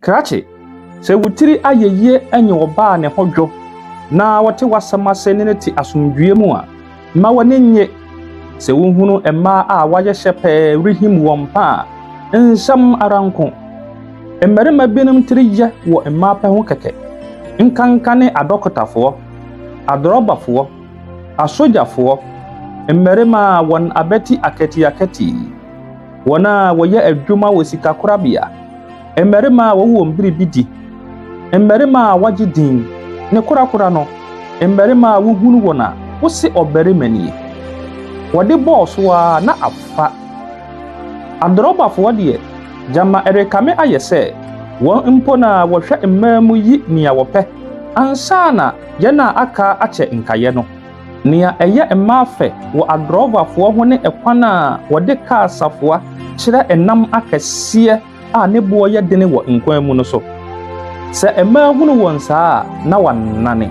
Krache, se wutiri ayeye enye oba ne hodwo na wote wasamase ne ti asomdwie mu a ma wone nye se wohunu emma a waye hyepe rihim wompa nsam aranko emerima binum tiriye wo emma pa ho keke nkankane adokotafo adrobafo asojafo emerima won abeti aketi wona woye adwuma wosika korabia emerima wo mbiribidi emerima wagidin ne korakora no emerima wohunu wona wosi oberima ni wode boss wa na afa adrobafo de jama erekame ayese won mpo na wohwe emmamu yi nia wope ansana yana aka ache nkaye no nia eye emmafe wo adrobafo ho ne ekwana wode ka asafoa kire enam akese a ne bo ye dene wo nkwan mu no so se emmahunu won saa na wannane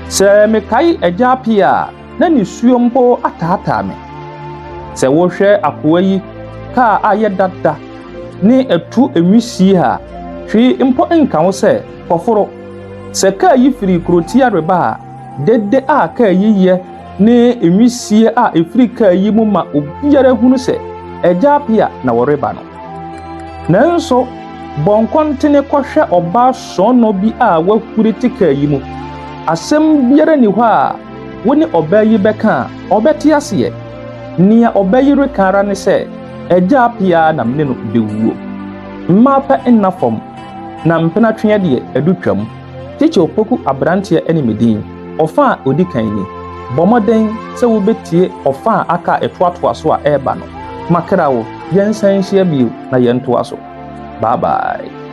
se mekai ejapia na ni suo mpo atata me se wo hwe akoa yi ka aye dada ni etu enwisi ha hwi mpo nka wo se koforo se ka yi firi kroti areba dede a ka yiye ni enwisi a efiri ka yi mu ma obiara hunu se ejapia na woreba no nanso bonkontene kohwe oba sono bi a wahuri tika yi mu asem biara ni hɔ a woni oba yi beka obeti ase nia oba yi rekara ne se ejapia na mne no bewuo mmapa ennafom na mpena twea de adutwam tiche opoku abrante enimedin ofa odikan ni bomoden se wo betie ofa aka etoatoa so a eba no makrawo yensan hia bio na yentoa so. Bye bye.